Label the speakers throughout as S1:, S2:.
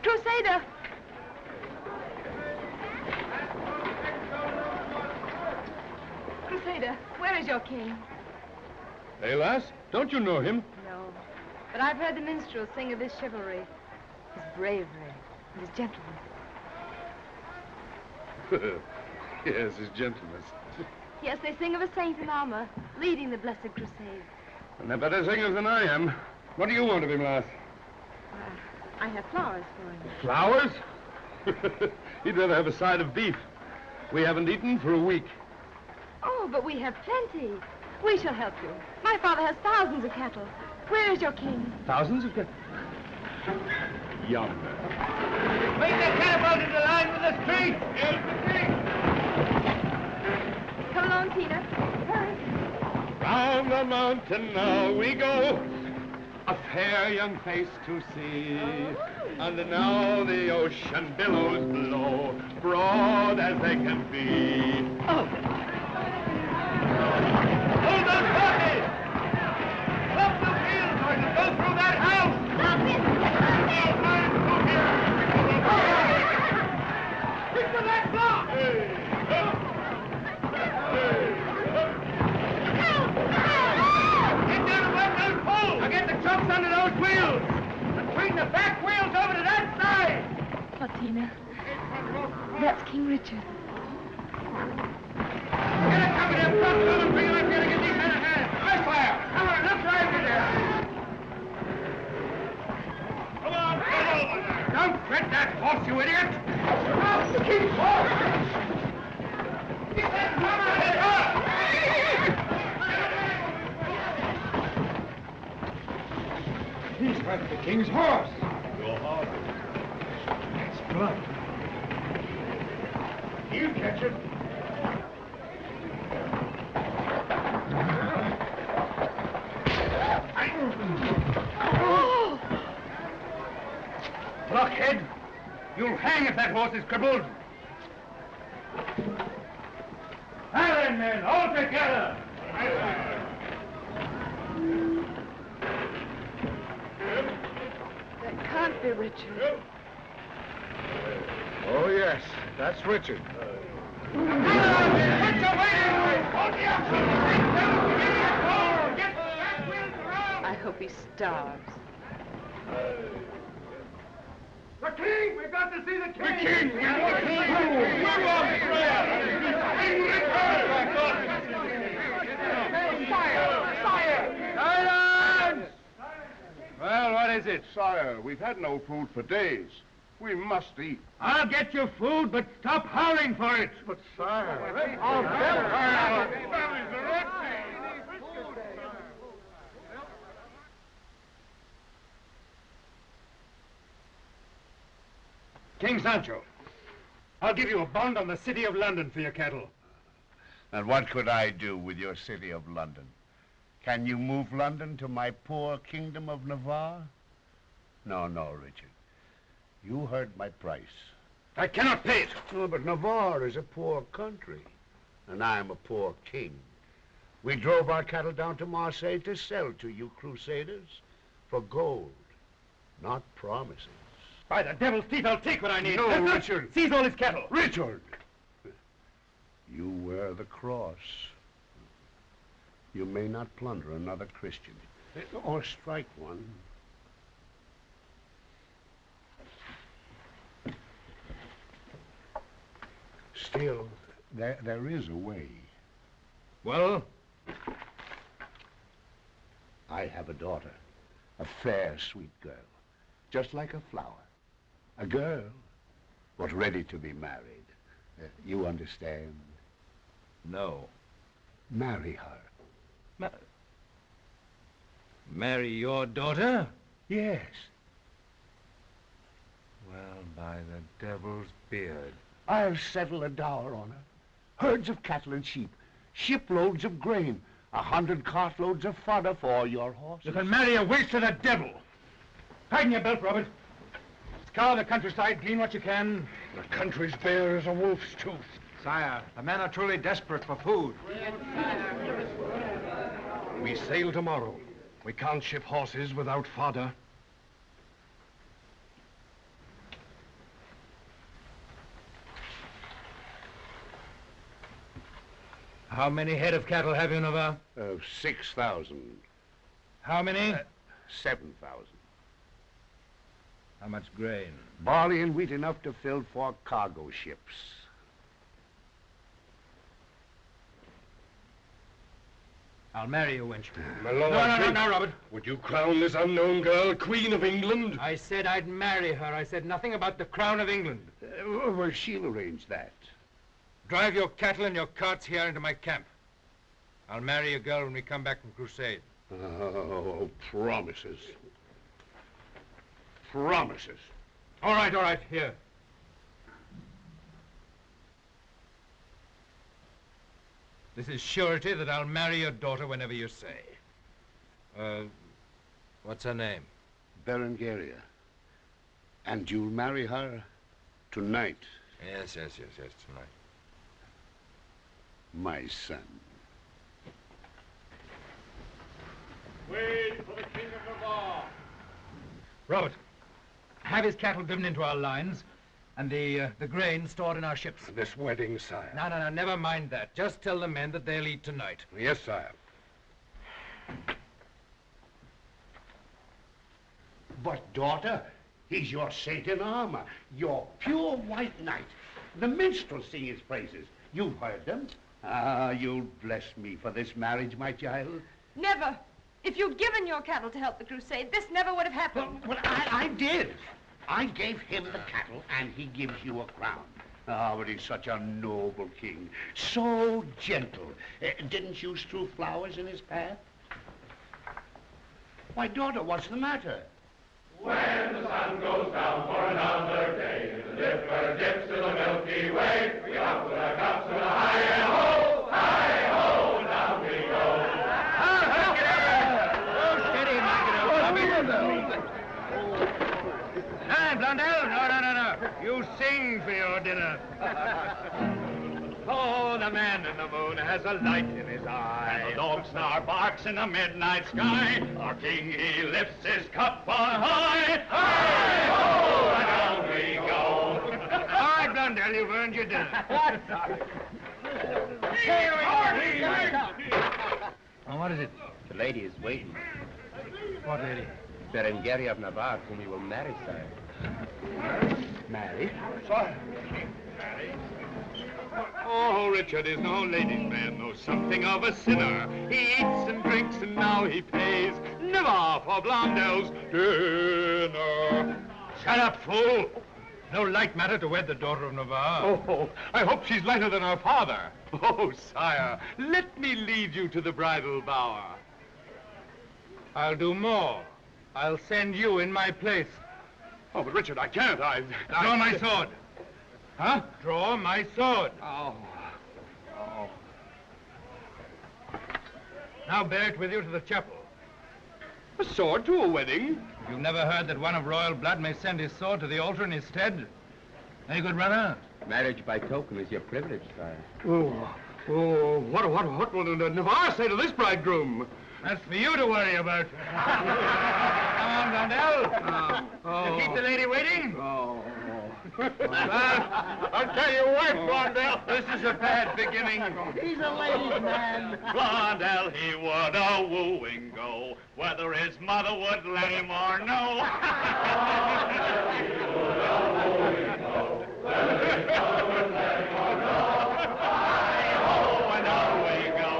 S1: Crusader! Crusader, where is your king?
S2: Hey, lass, don't you know him?
S1: No, but I've heard the minstrels sing of his chivalry, his bravery, and his gentleness.
S2: Yes, his gentleness.
S1: Yes, they sing of a saint in armor, leading the blessed crusade.
S2: And they're better singers than I am. What do you want of him, lass?
S1: I have flowers for him.
S2: Flowers? He'd rather have a side of beef. We haven't eaten for a week.
S1: Oh, but we have plenty. We shall help you. My father has thousands of cattle. Where is your king?
S2: Thousands of cattle? Yonder.
S3: Bring the catapult into line with the street!
S1: Come along, Tina. Hurry.
S2: Down the mountain now we go, a fair young face to see. And now the ocean billows blow, broad as they can be.
S3: Oh. Hold those horses! Stop the wheels or it'll go through that house!
S1: Stop it!
S3: Stick to that block! Get down and work those poles! Now get the trucks under those wheels! And swing the back wheels over to that side!
S1: Oh, Tina. That's King Richard.
S3: Get a cover them trucks, fellas, bring them up here to get these men ahead! Right fire! Come on, look right in there! Come on, fellows! Don't tread that horse, you idiot! Stop the king's horse! Get that cover in the car!
S2: He's got the king's horse.
S3: Your horse.
S2: It's blood.
S3: You catch it.
S1: Oh!
S3: Blockhead! You'll hang if that horse is crippled. Allen, men, all together!
S1: That can't be Richard.
S2: Oh, yes, that's Richard.
S3: What you waiting for? Get the back wheels around!
S1: I hope he starves.
S3: The king! We've got to see the king!
S2: The king!
S3: We want the king! We're on Fire! Fire!
S2: Silence! Well, what is it? Sire, we've had no food for days. We must eat.
S3: I'll get you food, but stop howling for it!
S2: But, sire...
S3: Our King Sancho, I'll give you a bond on the City of London for your cattle.
S4: And what could I do with your City of London? Can you move London to my poor kingdom of Navarre? No, no, Richard. You heard my price.
S3: I cannot pay it.
S4: No, but Navarre is a poor country, and I'm a poor king. We drove our cattle down to Marseille to sell to you crusaders for gold, not promises.
S3: By the devil's teeth, I'll take what I need.
S4: No, Richard.
S3: Seize all his cattle.
S4: Richard! You wear the cross. You may not plunder another Christian, or strike one. Still, there is a way.
S3: Well?
S4: I have a daughter, a fair, sweet girl, just like a flower. A girl, but ready to be married. You understand?
S5: No.
S4: Marry her.
S5: Marry your daughter?
S4: Yes.
S5: Well, by the devil's beard.
S4: I'll settle a dower on her. Herds of cattle and sheep, shiploads of grain, 100 cartloads of fodder for all your horses.
S3: You can marry a wench to the devil. Tighten your belt, Robert. Scour the countryside, glean what you can.
S2: The country's bare as a wolf's tooth.
S5: Sire, the men are truly desperate for food.
S2: We sail tomorrow. We can't ship horses without fodder.
S5: How many head of cattle have you, Navarre?
S4: 6,000.
S5: How many?
S4: 7,000.
S5: How much grain?
S4: Barley and wheat enough to fill 4 cargo ships.
S5: I'll marry you, wench.
S2: My lord,
S5: No, Robert.
S2: would you crown this unknown girl Queen of England?
S5: I said I'd marry her. I said nothing about the crown of England.
S4: Well, she'll arrange that.
S5: Drive your cattle and your carts here into my camp. I'll marry your girl when we come back from crusade.
S4: Oh, promises. Promises.
S5: All right, here. This is surety that I'll marry your daughter whenever you say. What's her name?
S4: Berengaria. And you'll marry her tonight,
S5: Yes, tonight.
S4: my son.
S2: Wait for the King of Navarre.
S5: Robert, have his cattle driven into our lines and the grain stored in our ships.
S2: This wedding, sire.
S5: No, never mind that. Just tell the men that they'll eat tonight.
S2: Yes, sire.
S4: But, daughter, he's your saint in armor, your pure white knight. The minstrels sing his praises. You've heard them. Ah, you'll bless me for this marriage, my child.
S1: Never. If you'd given your cattle to help the crusade, this never would have happened.
S4: Well, I did. I gave him the cattle, and he gives you a crown. Ah, but he's such a noble king. So gentle. Didn't you strew flowers in his path? Why, daughter, what's the matter?
S3: When the sun goes down for another day, the dipper dips to the Milky Way. We up with our cups with a high and ho, down we go.
S5: Steady, Hey, Blondel! No. You sing for your dinner.
S3: Oh, the man in the moon has a light in his eye. And the dog star barks in the midnight sky. Our king, he lifts his cup on high. Hi-ho, and down we go.
S5: All right, Blondel, you've earned your dinner. Oh, what is it?
S6: The lady is waiting.
S5: What lady?
S6: Berengaria of Navarre, whom he will marry, sire.
S4: Marry?
S2: Oh, Richard is no ladies' man, though something of a sinner. He eats and drinks and now he pays never for Blondel's dinner.
S5: Shut up, fool! No light matter to wed the daughter of Navarre.
S2: Oh, I hope she's lighter than her father. Oh, sire, let me lead you to the bridal bower.
S5: I'll do more. I'll send you in my place.
S2: Oh, but Richard, I can't.
S5: Draw my sword.
S2: Huh?
S5: Draw my sword.
S2: Oh.
S5: Now bear it with you to the chapel.
S2: A sword to a wedding?
S5: You've never heard that one of royal blood may send his sword to the altar in his stead? Any good runner?
S6: Marriage by token is your privilege, sire.
S2: What will the Navarre say to this bridegroom?
S5: That's for you to worry about. Come on, Blondel. You keep the lady waiting?
S2: I'll tell you what, Blondel.
S5: This is a bad beginning.
S4: He's a ladies' man.
S3: Blondel, he would a wooing go, whether his mother would let him or no. Hi-ho, and on we go.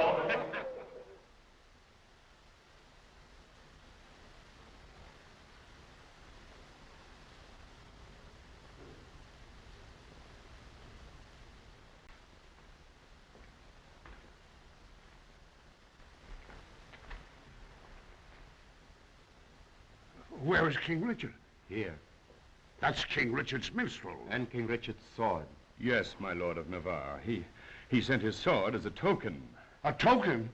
S4: Where is King Richard?
S6: Here.
S4: That's King Richard's minstrel.
S6: And King Richard's sword.
S2: Yes, my lord of Navarre. He sent his sword as a token.
S4: A token?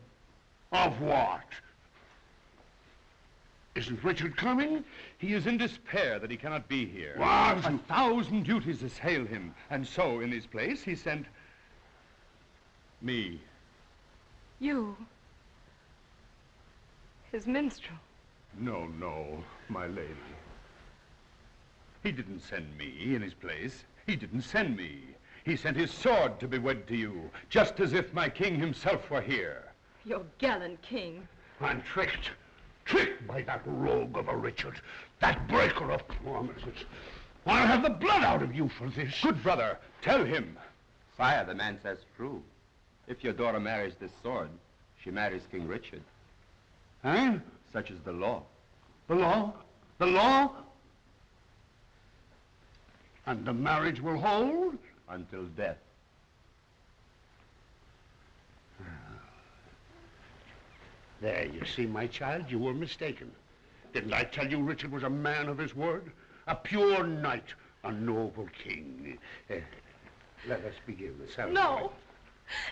S4: Of what? Isn't Richard coming?
S2: He is in despair that he cannot be here.
S4: What?
S2: 1,000 duties assail him, and so, in his place, he sent me.
S1: You. His minstrel.
S2: No, my lady. He didn't send me in his place. He didn't send me. He sent his sword to be wed to you, just as if my king himself were here.
S1: Your gallant king.
S4: I'm tricked by that rogue of a Richard, that breaker of promises. I'll have the blood out of you for this.
S2: Good brother, tell him.
S6: Sire, the man says true. If your daughter marries this sword, she marries King Richard.
S4: Huh?
S6: Such is the law.
S4: The law? The law? And the marriage will hold?
S6: Until death.
S4: There, you see, my child, you were mistaken. Didn't I tell you Richard was a man of his word? A pure knight, a noble king. Let us begin the ceremony.
S1: No.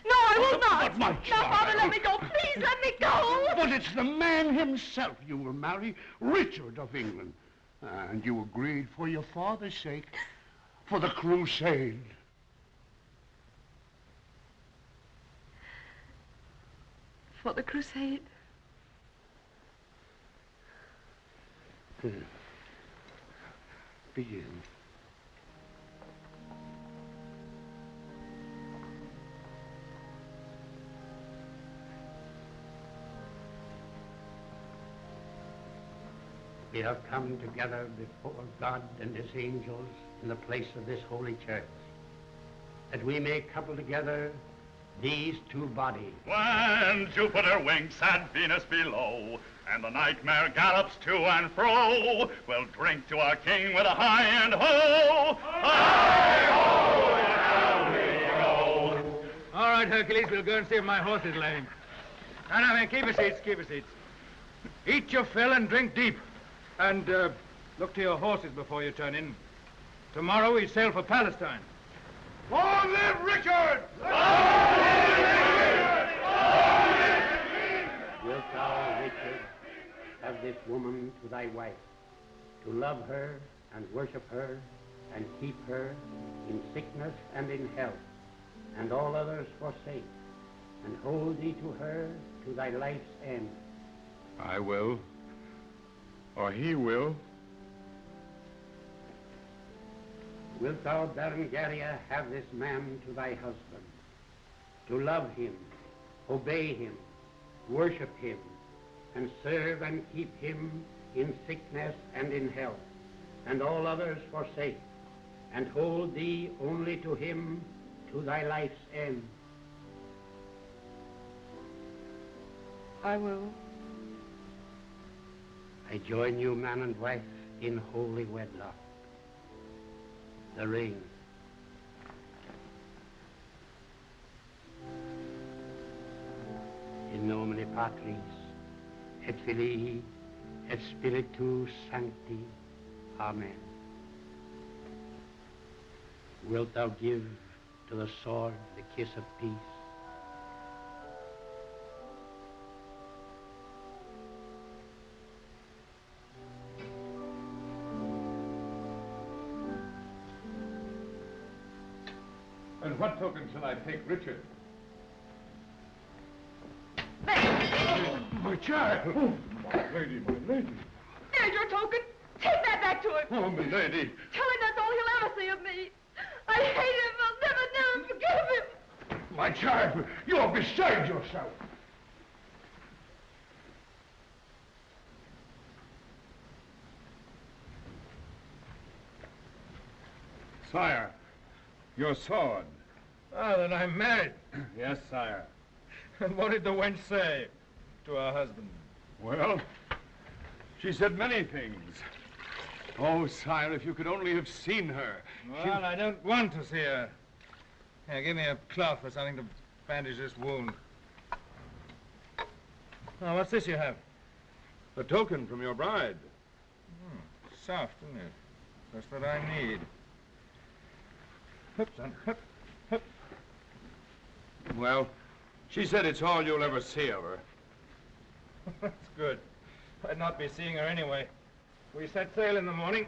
S1: No, I will not.
S4: But my
S1: Now,
S4: child.
S1: Father, let me go. Please, let me go.
S4: But it's the man himself you will marry, Richard of England. And you agreed for your father's sake, for the crusade.
S1: For the crusade.
S4: Begin. We have come together before God and his angels in the place of this holy church, that we may couple together these two bodies.
S3: When Jupiter winks at Venus below, and the nightmare gallops to and fro, we'll drink to our king with a high and ho! High ho! Down we go!
S5: All right, Hercules, we'll go and see if my horse is lame. No, man, keep your seats, keep your seats. Eat your fill and drink deep. And look to your horses before you turn in. Tomorrow we sail for Palestine.
S2: Long live Richard!
S4: Wilt thou, Richard, have this woman to thy wife, to love her and worship her and keep her in sickness and in health, and all others forsake, and hold thee to her to thy life's end?
S2: I will. Or he will.
S4: Wilt thou, Berengaria, have this man to thy husband, to love him, obey him, worship him, and serve and keep him in sickness and in health, and all others forsake, and hold thee only to him to thy life's end?
S1: I will.
S4: I join you, man and wife, in holy wedlock. The ring. In nomine Patris, et Filii, et Spiritus Sancti. Amen. Wilt thou give to the sword the kiss of peace?
S2: And what token shall I take Richard? My child! Oh, my lady, my lady.
S1: There's your token. Take that back to him.
S2: Oh, my lady.
S1: Tell him that's all he'll ever see of me. I hate him. I'll never forgive him.
S4: My child, you're beside yourself.
S2: Sire, your sword.
S5: Ah, then I'm married.
S2: Yes, sire.
S5: And what did the wench say to her husband?
S2: Well, she said many things. Oh, sire, if you could only have seen her.
S5: Well, I don't want to see her. Here, give me a cloth or something to bandage this wound. Now, what's this you have?
S2: A token from your bride.
S5: Soft, isn't it? Just what I need. Hup, son, hup, hup.
S2: Well, she said it's all you'll ever see of her.
S5: That's good. I'd not be seeing her anyway. We set sail in the morning.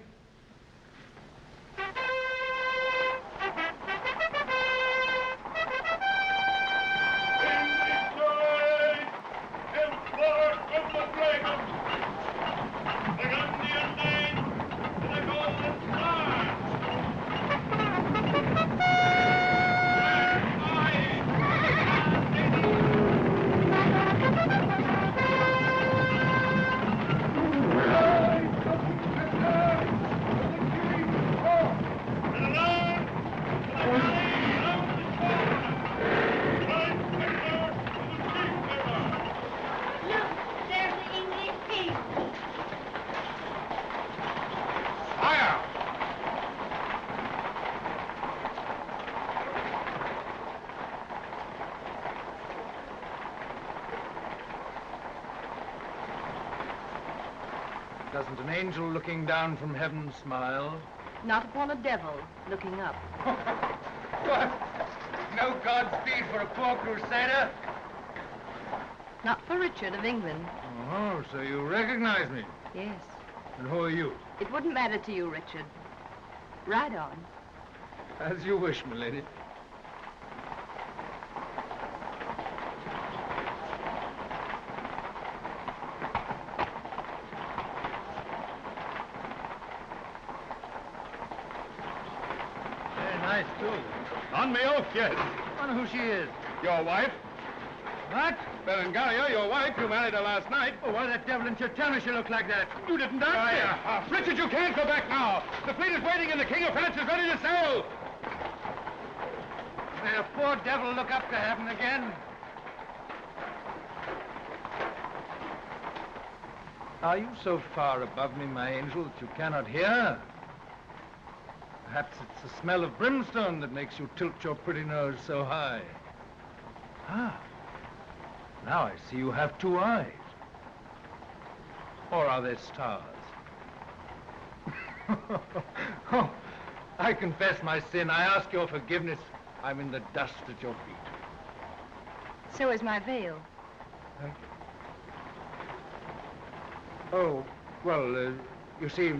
S5: Doesn't an angel looking down from heaven smile?
S1: Not upon a devil looking up.
S5: What? No Godspeed for a poor crusader?
S1: Not for Richard of England.
S5: Oh, so you recognize me.
S1: Yes.
S5: And who are you?
S1: It wouldn't matter to you, Richard. Ride on.
S5: As you wish, milady. Very nice, too.
S2: On me oath, yes.
S5: I wonder who she is.
S2: Your wife?
S5: What?
S2: Berengaria, your wife. You married her last night.
S5: Oh, why that devil in Churchill she look like that?
S2: You didn't ask me. Richard, you can't go back now. The fleet is waiting and the King of France is ready to sail.
S5: May a poor devil look up to heaven again. Are you so far above me, my angel, that you cannot hear? Perhaps it's the smell of brimstone that makes you tilt your pretty nose so high. Ah, now I see you have two eyes. Or are they stars? Oh, I confess my sin. I ask your forgiveness. I'm in the dust at your feet.
S1: So is my veil.
S5: Thank you. Oh, well, you see,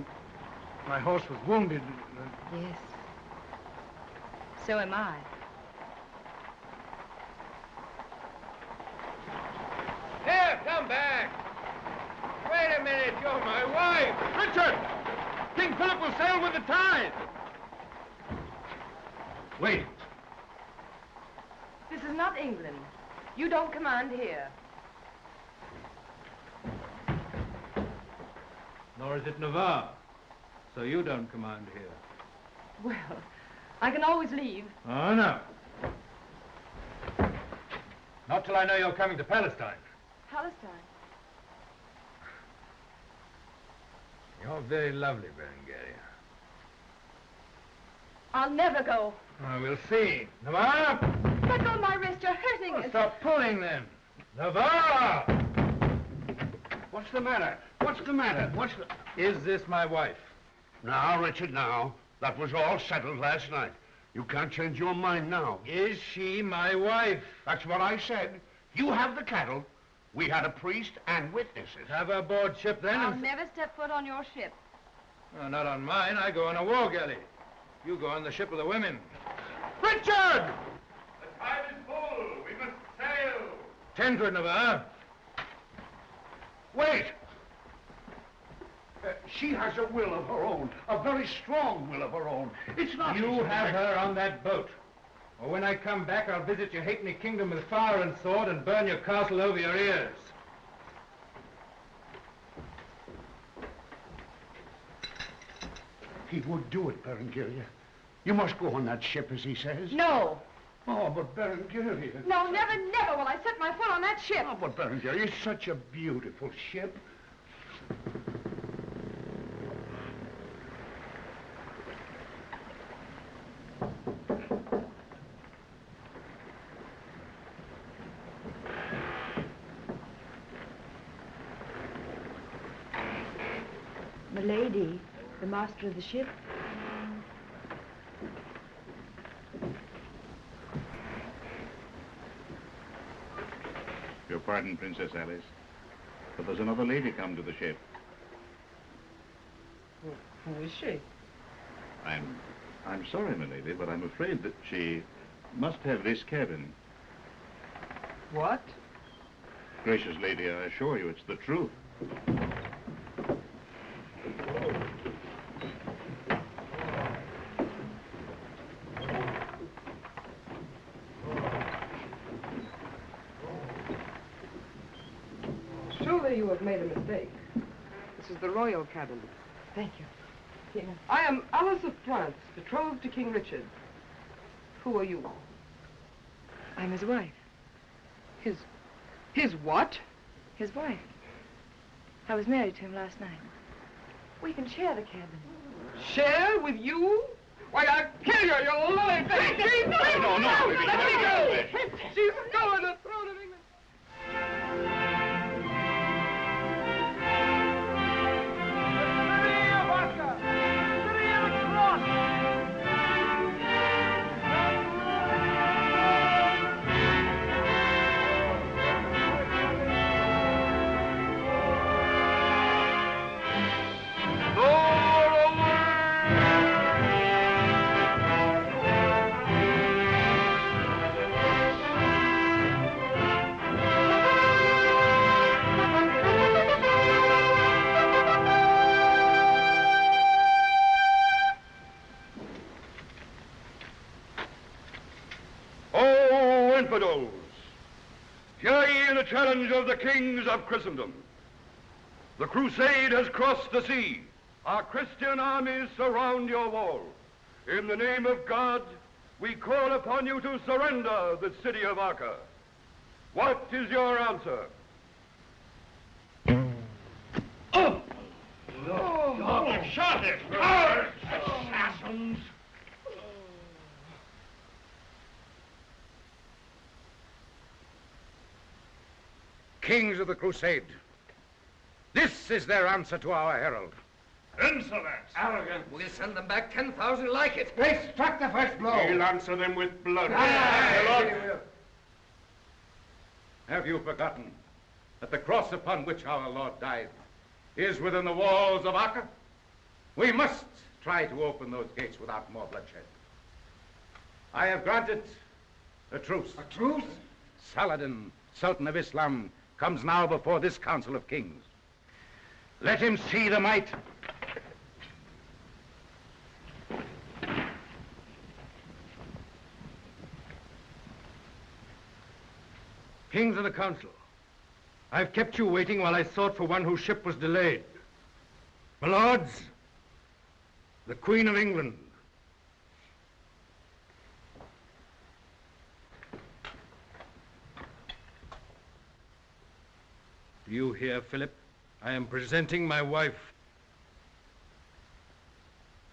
S5: my horse was wounded.
S1: Yes. So am I.
S5: Here, come back. Wait a minute, you're my wife.
S2: Richard! King Philip will sail with the tide.
S5: Wait.
S1: This is not England. You don't command here.
S5: Nor is it Navarre. So you don't command here.
S1: Well, I can always leave.
S5: Oh, no. Not till I know you're coming to Palestine.
S1: Palestine.
S5: You're very lovely, Berengaria.
S1: I'll never go.
S5: Oh, we'll see. Navarre!
S1: Let go of my wrist. You're hurting it.
S5: Stop pulling, then. Navarre!
S4: What's the matter? What's the matter?
S5: Is this my wife?
S4: Now, Richard, now. That was all settled last night. You can't change your mind now.
S5: Is she my wife?
S4: That's what I said. You have the cattle. We had a priest and witnesses.
S5: Have her aboard ship, then.
S1: I'll never step foot on your ship.
S5: Oh, not on mine. I go on a war galley. You go on the ship of the women. Richard!
S3: The tide is full. We must sail.
S5: Tend to it, Navarre.
S4: Wait! She has a will of her own, a very strong will of her own. It's not
S5: You
S4: easy to
S5: have
S4: make-
S5: her on that boat. Or when I come back, I'll visit your halfpenny kingdom with fire and sword and burn your castle over your ears.
S4: He would do it, Berengaria. You must go on that ship, as he says.
S1: No.
S4: Oh, but Berengaria.
S1: No, never, never will I set my foot on that ship.
S4: Oh, but Berengaria, it's such a beautiful ship.
S1: Milady, the master of the ship.
S3: Your pardon, Princess Alice, but there's another lady come to the ship.
S1: Who is she?
S3: I'm sorry, my lady, but I'm afraid that she must have this cabin.
S5: What?
S3: Gracious lady, I assure you it's the truth.
S7: Surely you have made a mistake. This is the royal cabin.
S1: Thank you. Here.
S7: I am Alice of France, betrothed to King Richard. Who are you?
S1: I'm his wife.
S7: His what?
S1: His wife. I was married to him last night. We can share the cabin.
S7: Share with you? Why, I'll kill you, you lying thing!
S3: No, no,
S7: Let me go! She's stolen the throne of England!
S2: infidels, hear ye the challenge of the kings of Christendom. The crusade has crossed the sea. Our Christian armies surround your wall. In the name of God, we call upon you to surrender the city of Acre. What is your answer?
S3: Oh! Shot it! Assassins!
S5: Kings of the Crusade, this is their answer to our herald.
S3: Insolence!
S8: Arrogant. We'll send them back 10,000 like it.
S5: They struck the first blow.
S2: We'll answer them with blood.
S5: Have you forgotten that the cross upon which our Lord died is within the walls of Acre? We must try to open those gates without more bloodshed. I have granted a truce.
S8: A truce?
S5: Saladin, Sultan of Islam, comes now before this Council of Kings. Let him see the might. Kings of the Council, I've kept you waiting while I sought for one whose ship was delayed. My lords, the Queen of England. Do you hear, Philip? I am presenting my wife.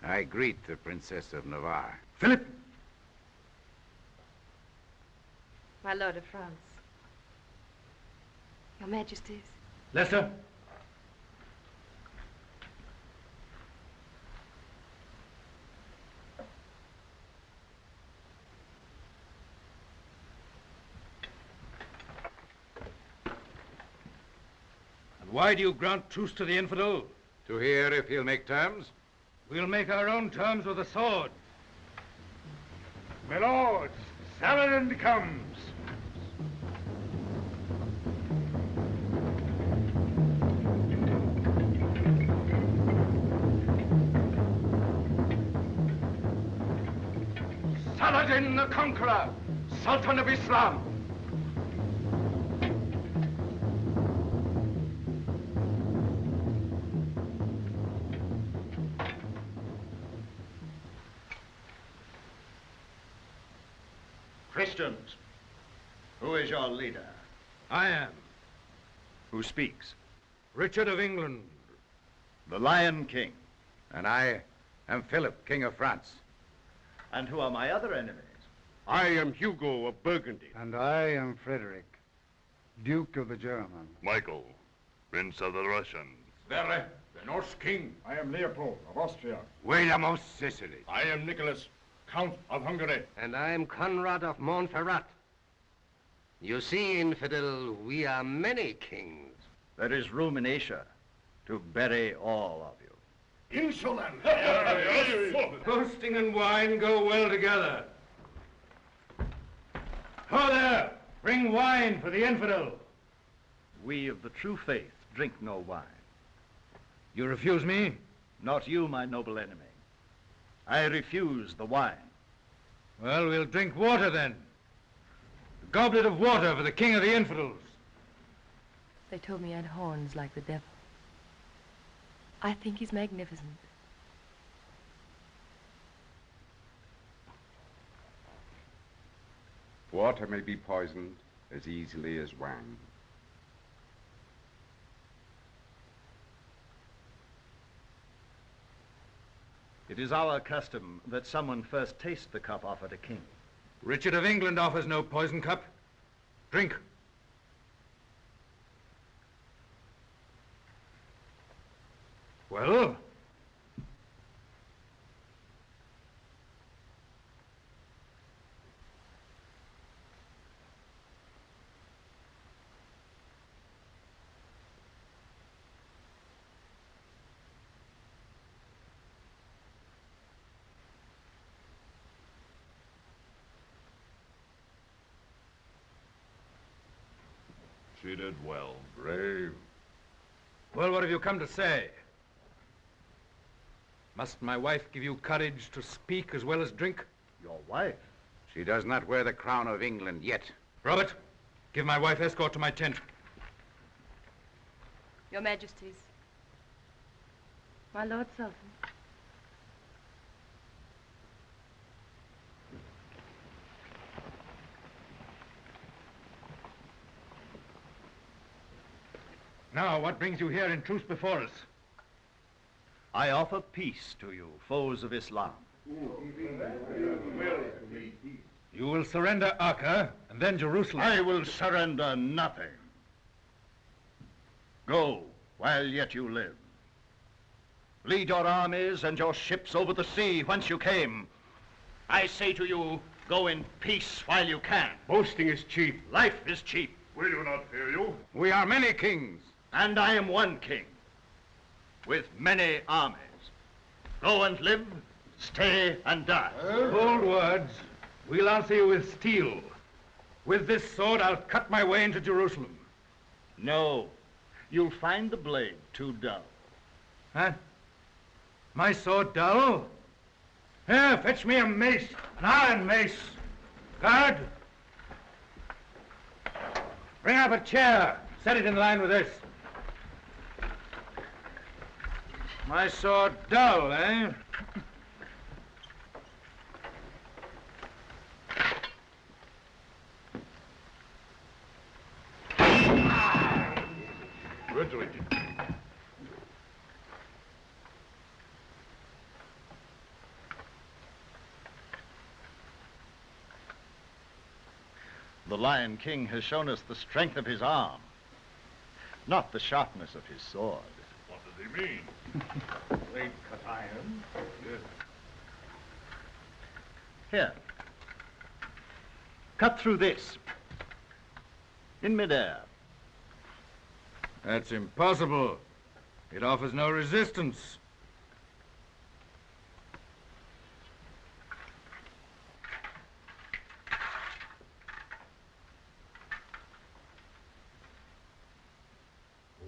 S4: I greet the Princess of Navarre.
S5: Philip!
S1: My Lord of France. Your Majesties.
S5: Leicester. And why do you grant truce to the infidel?
S4: To hear if he'll make terms?
S5: We'll make our own terms with a sword.
S2: My lords, Saladin comes.
S5: Saladin the Conqueror, Sultan of Islam.
S3: Christians, who is your leader?
S5: I am.
S3: Who speaks?
S5: Richard of England.
S3: The Lion King.
S5: And I am Philip, King of France.
S3: And who are my other enemies?
S2: I am Hugo of Burgundy.
S9: And I am Frederick, Duke of the Germans.
S2: Michael, Prince of the Russians.
S5: Sverre, the Norse King.
S9: I am Leopold of Austria.
S4: William of Sicily.
S2: I am Nicholas, Count of Hungary.
S8: And I'm Conrad of Montferrat. You see, infidel, we are many kings.
S3: There is room in Asia to bury all of you.
S2: Insolent!
S5: Boasting and wine go well together. Ho there! Bring wine for the infidel.
S3: We of the true faith drink no wine.
S5: You refuse me?
S3: Not you, my noble enemy. I refuse the wine.
S5: Well, we'll drink water then. A goblet of water for the king of the infidels.
S1: They told me I had horns like the devil. I think he's magnificent.
S6: Water may be poisoned as easily as wine.
S3: It is our custom that someone first taste the cup offered a king.
S5: Richard of England offers no poison cup. Drink. Well?
S2: She did well. Brave.
S5: Well, what have you come to say? Must my wife give you courage to speak as well as drink?
S3: Your wife?
S4: She does not wear the crown of England yet.
S5: Robert, give my wife escort to my tent.
S1: Your Majesties. My Lord Sultan.
S5: Now, what brings you here in truce before us?
S3: I offer peace to you, foes of Islam.
S5: You will surrender Acre and then Jerusalem.
S3: I will surrender nothing. Go while yet you live. Lead your armies and your ships over the sea whence you came. I say to you, go in peace while you can.
S2: Boasting is cheap.
S3: Life is cheap.
S2: We do not fear you.
S5: We are many kings.
S3: And I am one king, with many armies. Go and live, stay and die.
S5: Bold words. We'll answer you with steel. With this sword, I'll cut my way into Jerusalem.
S3: No, you'll find the blade too dull.
S5: Huh? My sword dull? Here, fetch me a mace, an iron mace. Guard. Bring up a chair. Set it in line with this. My sword dull, eh?
S2: Frederick.
S3: The Lion King has shown us the strength of his arm, not the sharpness of his sword.
S2: What does he mean? Blade cut iron? Yes.
S3: Here. Cut through this. In midair.
S5: That's impossible. It offers no resistance.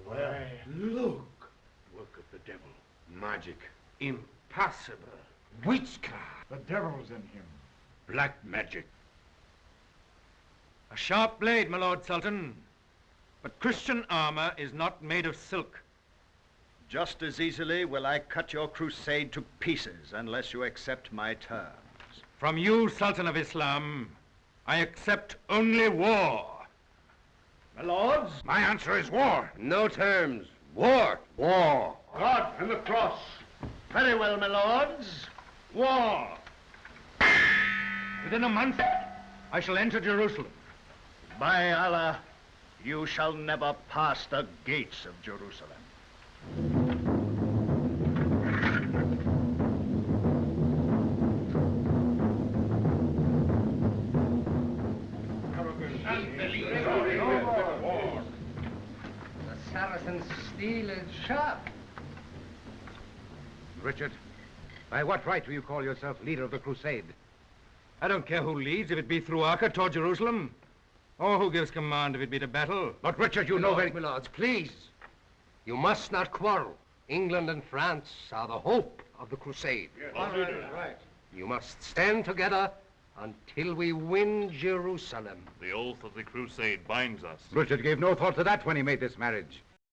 S4: Why, look. Work of the devil. Magic. Impossible. Witchcraft.
S9: The devil's in him.
S4: Black magic.
S5: A sharp blade, my Lord Sultan. But Christian armor is not made of silk.
S3: Just as easily will I cut your crusade to pieces unless you accept my terms.
S5: From you, Sultan of Islam, I accept only war.
S3: My lords?
S4: My answer is war.
S8: No terms. War.
S4: War.
S2: God and the cross.
S3: Very well, my lords. War.
S5: Within a month, I shall enter Jerusalem.
S3: By Allah, you shall never pass the gates of Jerusalem.
S8: The Saracens' steel is sharp.
S9: Richard, by what right do you call yourself leader of the crusade?
S5: I don't care who leads, if it be through Acre toward Jerusalem, or who gives command if it be to battle.
S9: But Richard, you know very...
S8: My lords, please. You must not quarrel. England and France are the hope of the crusade.
S2: Yes,
S9: right.
S8: You must stand together until we win Jerusalem.
S10: The oath of the crusade binds us.
S9: Richard gave no thought to that when he made this marriage.